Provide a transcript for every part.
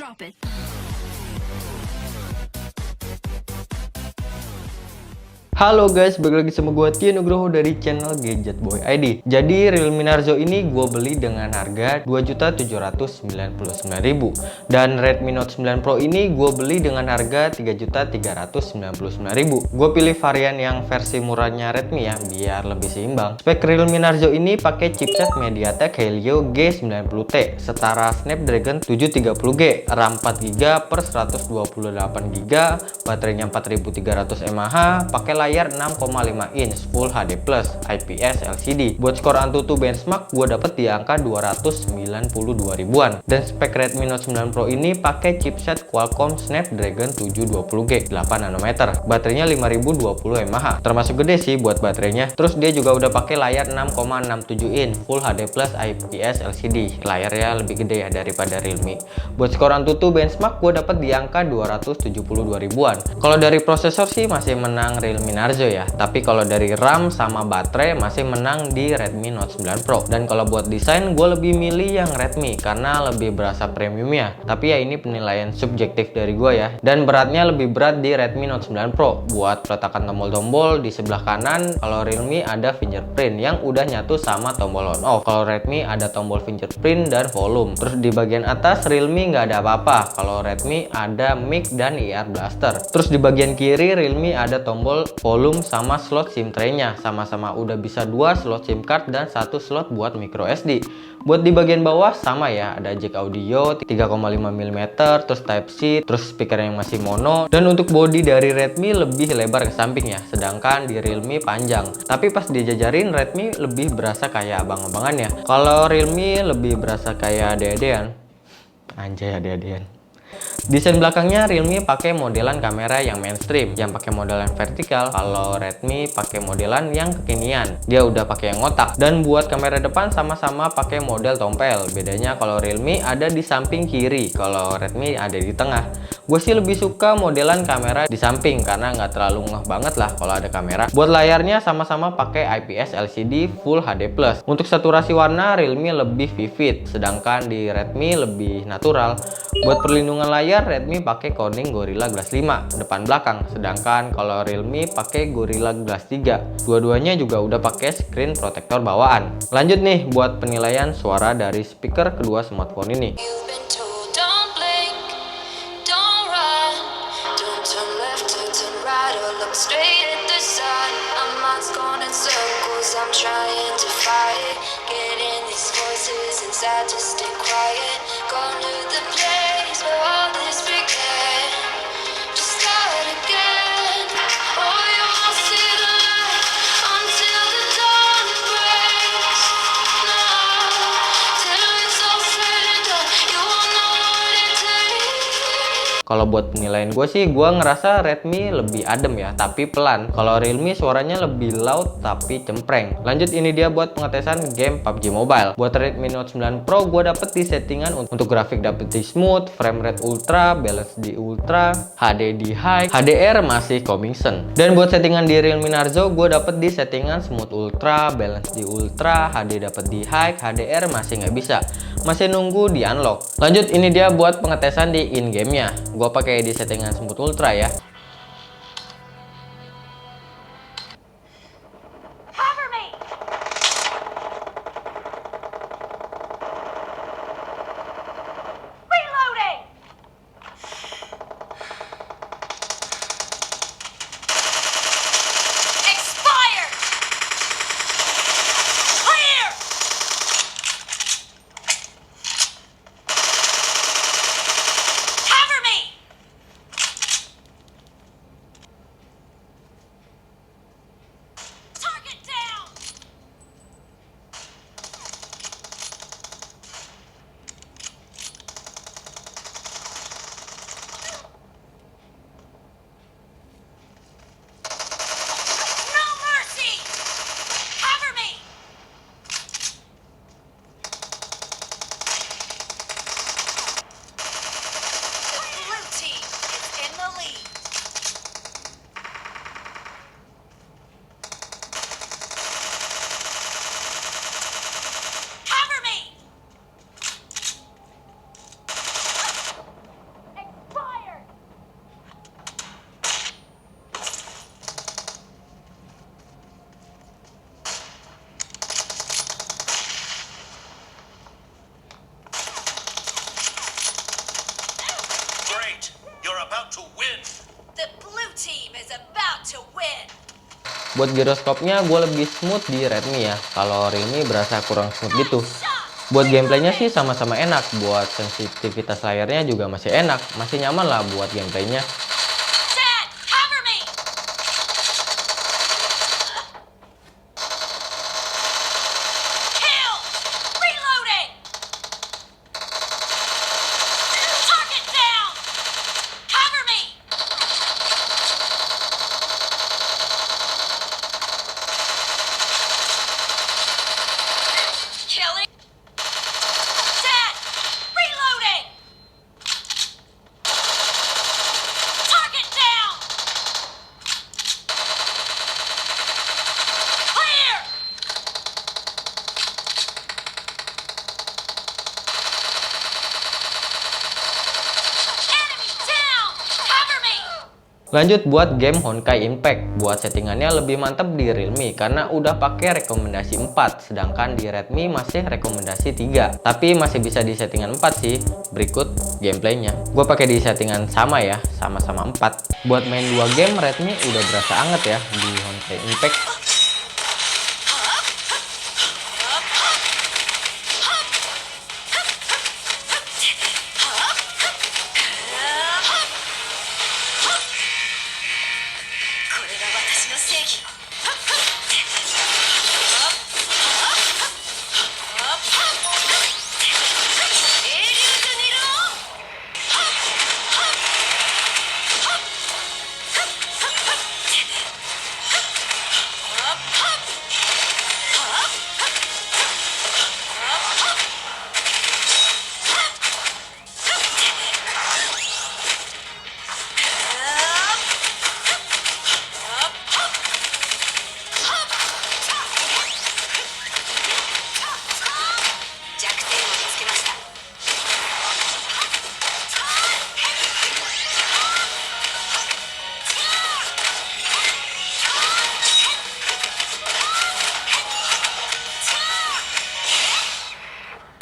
Drop it. Halo guys, balik lagi sama gue Tio Nugroho dari channel Gadget Boy ID. Jadi Realme Narzo ini gue beli dengan harga Rp2.799.000 dan Redmi Note 9 Pro ini gue beli dengan harga Rp3.399.000. Gue pilih varian yang versi murahnya Redmi ya, biar lebih seimbang. Spek Realme Narzo ini pakai chipset MediaTek Helio G90T setara Snapdragon 730G, RAM 4GB per 128GB, baterainya 4300 mAh, pakai layar 6,5 inch Full HD Plus IPS LCD. Buat skor Antutu benchmark gue dapet di angka 292 ribuan. Dan spek Redmi Note 9 Pro ini pakai chipset Qualcomm Snapdragon 720G 8 nanometer. Baterainya 5020 mAh. Termasuk gede sih buat baterainya. Terus dia juga udah pakai layar 6,67 inch Full HD Plus IPS LCD. Layarnya lebih gede ya daripada Realme. Buat skor Antutu benchmark gue dapet di angka 272 ribuan. Kalau dari prosesor sih masih menang Realme Narzo ya, tapi kalau dari RAM sama baterai masih menang di Redmi Note 9 Pro. Dan kalau buat desain gue lebih milih yang Redmi karena lebih berasa premium ya. Tapi ya ini penilaian subjektif dari gue ya. Dan beratnya lebih berat di Redmi Note 9 Pro. Buat peletakan tombol-tombol di sebelah kanan, kalau Realme ada fingerprint yang udah nyatu sama tombol on off. Kalau Redmi ada tombol fingerprint dan volume. Terus di bagian atas Realme nggak ada apa-apa. Kalau Redmi ada mic dan IR blaster. Terus di bagian kiri Realme ada tombol volume sama slot SIM tray-nya. Sama-sama udah bisa 2 slot SIM card dan 1 slot buat micro SD. Buat di bagian bawah sama ya, ada jack audio 3,5 mm, terus Type C, terus speaker yang masih mono. Dan untuk body dari Redmi lebih lebar ke samping ya, sedangkan di Realme panjang. Tapi pas dijajarin Redmi lebih berasa kayak abang-abangan ya. Kalau Realme lebih berasa kayak ade-adean. Anjay, ade-adean. Desain belakangnya Realme pakai modelan kamera yang mainstream, yang pakai modelan vertikal. Kalau Redmi pakai modelan yang kekinian, dia udah pakai yang ngotak. Dan buat kamera depan sama-sama pakai model tompel. Bedanya kalau Realme ada di samping kiri, kalau Redmi ada di tengah. Gue sih lebih suka modelan kamera di samping karena nggak terlalu ngeh banget lah kalau ada kamera. Buat layarnya sama-sama pakai IPS LCD Full HD Plus. Untuk saturasi warna Realme lebih vivid, sedangkan di Redmi lebih natural. Buat perlindungan layar Redmi pakai Corning Gorilla Glass 5 depan belakang, sedangkan kalau Realme pakai Gorilla Glass 3. Dua-duanya juga udah pakai screen protector bawaan. Lanjut nih buat penilaian suara dari speaker kedua smartphone ini. Kalau buat penilaian gue sih, gue ngerasa Redmi lebih adem ya, tapi pelan. Kalau Realme suaranya lebih loud tapi cempreng. Lanjut, ini dia buat pengetesan game PUBG Mobile. Buat Redmi Note 9 Pro, gue dapet di settingan untuk grafik dapet di smooth, frame rate ultra, balance di ultra, HD di high, HDR masih coming soon. Dan buat settingan di Realme Narzo, gue dapet di settingan smooth ultra, balance di ultra, HD dapet di high, HDR masih nggak bisa. Masih nunggu di unlock. Lanjut, ini dia buat pengetesan di in-game-nya. Gue pakai di settingan smooth ultra ya. about to win. The blue team is about to win. Buat giroskopnya gue lebih smooth di Redmi ya. Kalau Realme berasa kurang smooth gitu. Buat gameplaynya sih sama-sama enak. Buat sensitivitas layarnya juga masih enak. Masih nyaman lah buat gameplaynya. Dad, cover me. Kill. Reloading. Target down. Cover me. Killing. Dad, reloading. Target down. Clear. Enemy down. Cover me. Lanjut buat game Honkai Impact. Buat settingannya lebih mantap di Realme karena udah pakai rekomendasi 4, sedangkan di Redmi masih rekomendasi 3. Tapi masih bisa di settingan 4 sih. Berikut gameplaynya. Gue pakai di settingan sama ya, sama-sama 4. Buat main 2 game Redmi udah berasa anget ya di Honkai Impact.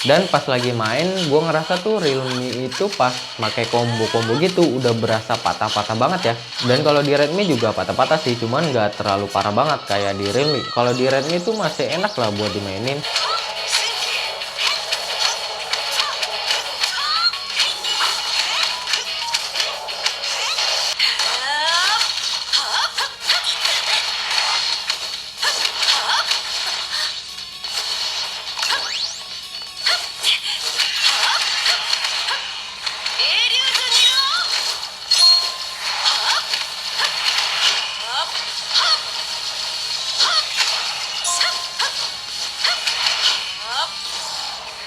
Dan pas lagi main, gue ngerasa tuh Realme itu pas pakai combo-combo gitu udah berasa patah-patah banget ya. Dan kalau di Redmi juga patah-patah sih, cuman nggak terlalu parah banget kayak di Realme. Kalau di Redmi tuh masih enak lah buat dimainin.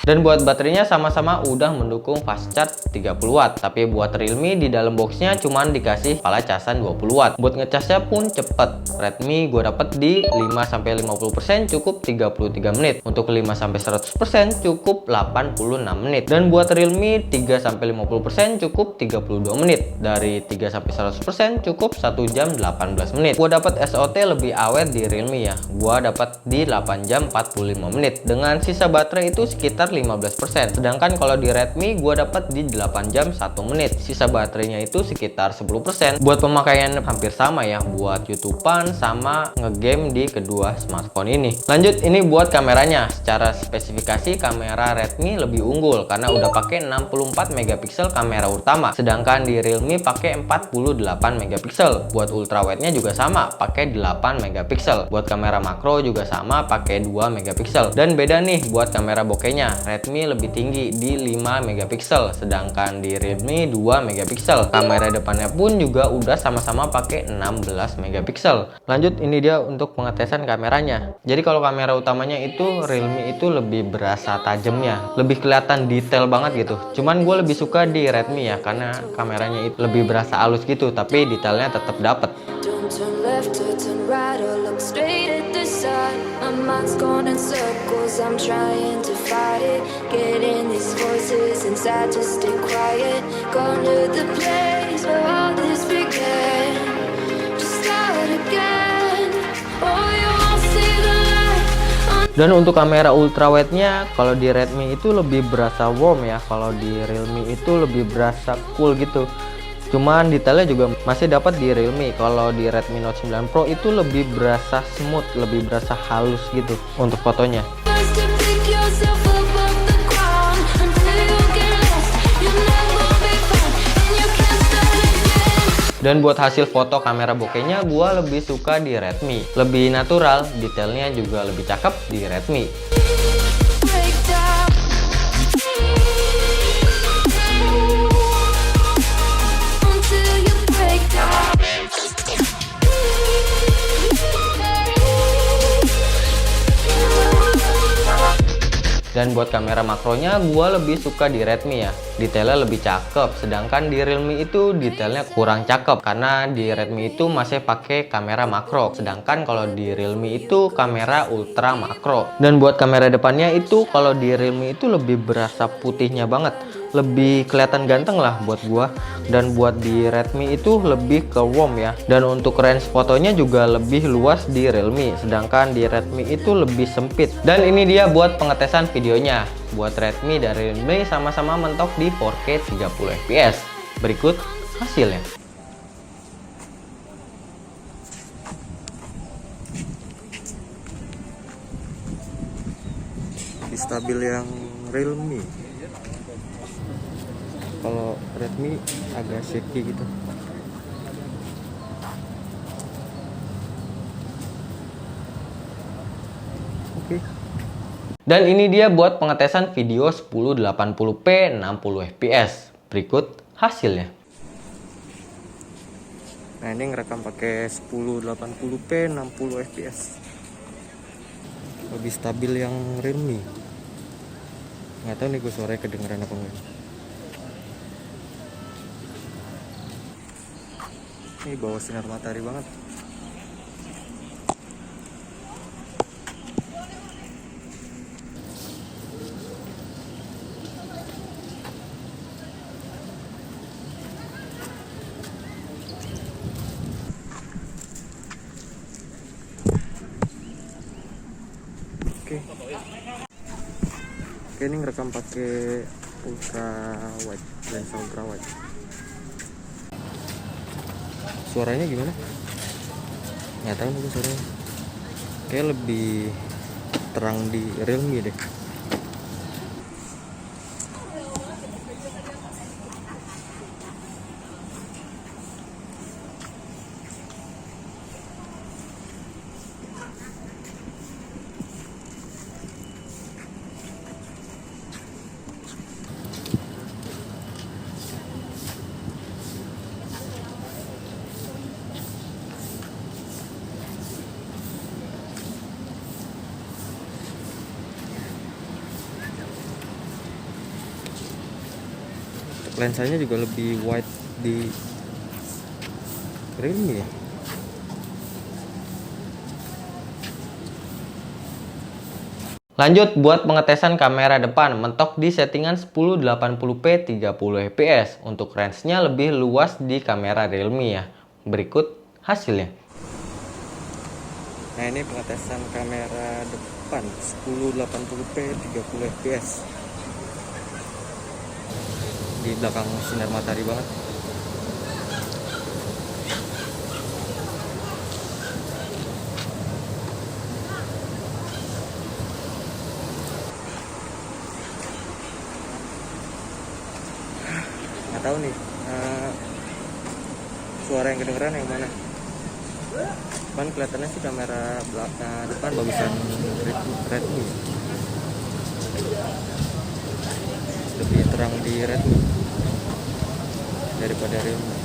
Dan buat baterainya sama-sama udah mendukung fast charge 30 watt. Tapi buat Realme di dalam boxnya cuman dikasih pala casan 20 watt. Buat ngecasnya pun cepet. Redmi gue dapet di 5-50% cukup 33 menit. Untuk 5-100% cukup 86 menit. Dan buat Realme 3-50% cukup 32 menit. Dari 3-100% cukup 1 jam 18 menit. Gue dapet SOT lebih awet di Realme ya. Gue dapet di 8 jam 45 menit. Dengan sisa baterai itu sekitar 15%. Sedangkan kalau di Redmi gue dapat di 8 jam 1 menit. Sisa baterainya itu sekitar 10%. Buat pemakaian hampir sama ya, buat YouTubean sama ngegame di kedua smartphone ini. Lanjut, ini buat kameranya. Secara spesifikasi kamera Redmi lebih unggul karena udah pakai 64 megapiksel kamera utama. Sedangkan di Realme pakai 48 megapiksel. Buat ultrawide-nya juga sama, pakai 8 megapiksel. Buat kamera makro juga sama, pakai 2 megapiksel. Dan beda nih buat kamera bokehnya. Redmi lebih tinggi di 5 megapiksel, sedangkan di Redmi 2 megapiksel. Kamera depannya pun juga udah sama-sama pakai 16 megapiksel. Lanjut, ini dia untuk pengetesan kameranya. Jadi kalau kamera utamanya itu Realme itu lebih berasa tajamnya, lebih kelihatan detail banget gitu. Cuman gue lebih suka di Redmi ya, karena kameranya itu lebih berasa halus gitu, tapi detailnya tetap dapet. Don't turn left or turn right or look straight at the sun. My mind's going in circles, I'm trying to fight it. Getting these voices inside to stay quiet. Gone to the place where all this began. To start again. Oh, you won't see the light on. Dan untuk kamera ultrawide-nya, kalau di Redmi itu lebih berasa warm ya, kalau di Realme itu lebih berasa cool gitu. Cuman detailnya juga masih dapat di Realme. Kalau di Redmi Note 9 Pro itu lebih berasa smooth, lebih berasa halus gitu untuk fotonya. First to pick yourself up off the ground until you get lost. You'll never be found and you can't start again. Dan buat hasil foto kamera bokehnya gua lebih suka di Redmi. Lebih natural, detailnya juga lebih cakep di Redmi. Break down. Until you break down. Dan buat kamera makronya gua lebih suka di Redmi ya. Detailnya lebih cakep, sedangkan di Realme itu detailnya kurang cakep karena di Redmi itu masih pakai kamera makro, sedangkan kalau di Realme itu kamera ultra makro. Dan buat kamera depannya itu kalau di Realme itu lebih berasa putihnya banget, lebih kelihatan ganteng lah buat gua. Dan buat di Redmi itu lebih ke warm ya. Dan untuk range fotonya juga lebih luas di Realme, sedangkan di Redmi itu lebih sempit. Dan ini dia buat pengetesan videonya. Buat Redmi dan Realme sama-sama mentok di 4K 30 fps. Berikut hasilnya. Lebih stabil yang Realme. Kalau Redmi agak shaky gitu. Oke. Dan ini dia buat pengetesan video 1080p 60 fps. Berikut hasilnya. Nah, ini ngerekam pakai 1080p 60 fps. Lebih stabil yang Realme. Nggak tahu nih gue suaranya kedengeran apa enggak. Ini bawa sinar matahari banget. Oke, ini ngerekam pakai ultra wide, lensa ultra wide. Suaranya gimana? Nggak tahu nih suaranya. Kayak lebih terang di Realme deh. Lensanya juga lebih wide di Realme ya. Lanjut buat pengetesan kamera depan, mentok di settingan 1080p 30 fps. Untuk range-nya lebih luas di kamera Realme ya. Berikut hasilnya. Nah, ini pengetesan kamera depan 1080p 30 fps. Di belakang sinar matahari banget. Nggak tahu nih suara yang kedengeran yang mana. Kan kelihatannya sih kamera belakang depan bagusan Redmi. Lebih terang di Redmi daripada Realme.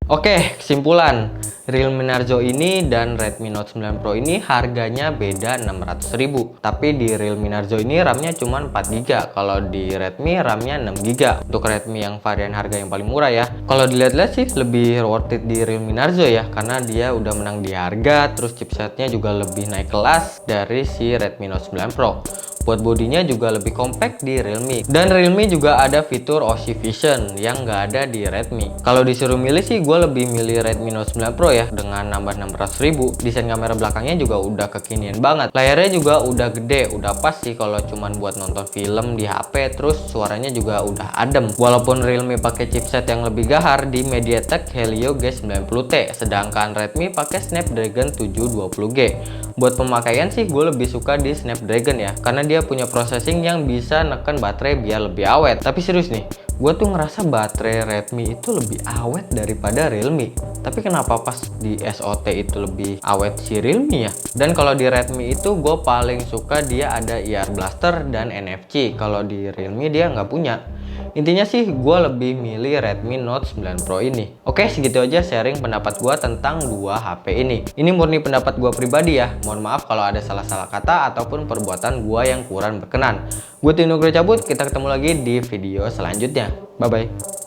Oke, kesimpulan. Realme Narzo ini dan Redmi Note 9 Pro ini harganya beda 600.000. Tapi di Realme Narzo ini RAM-nya cuma 4GB. Kalau di Redmi RAM-nya 6GB. Untuk Redmi yang varian harga yang paling murah ya. Kalau dilihat-lihat sih lebih worth it di Realme Narzo ya. Karena dia udah menang di harga. Terus chipsetnya juga lebih naik kelas dari si Redmi Note 9 Pro. Buat bodinya juga lebih compact di Realme. Dan Realme juga ada fitur OC Vision yang nggak ada di Redmi. Kalau disuruh milih sih gue lebih milih Redmi Note 9 Pro ya, dengan nambah 600.000. Desain kamera belakangnya juga udah kekinian banget. Layarnya juga udah gede, udah pas sih kalau cuman buat nonton film di HP. Terus suaranya juga udah adem. Walaupun Realme pakai chipset yang lebih gahar di MediaTek Helio G90T, sedangkan Redmi pakai Snapdragon 720G. Buat pemakaian sih gue lebih suka di Snapdragon ya, karena dia punya processing yang bisa neken baterai biar lebih awet. Tapi serius nih, gue tuh ngerasa baterai Redmi itu lebih awet daripada Realme. Tapi kenapa pas di SOT itu lebih awet si Realme ya? Dan kalau di Redmi itu gue paling suka dia ada IR Blaster dan NFC. Kalau di Realme dia nggak punya. Intinya sih gue lebih milih Redmi Note 9 Pro ini. Oke, segitu aja sharing pendapat gue tentang dua HP ini. Ini murni pendapat gue pribadi ya. Mohon maaf kalau ada salah-salah kata ataupun perbuatan gue yang kurang berkenan. Gue Tino cabut, kita ketemu lagi di video selanjutnya. Bye-bye.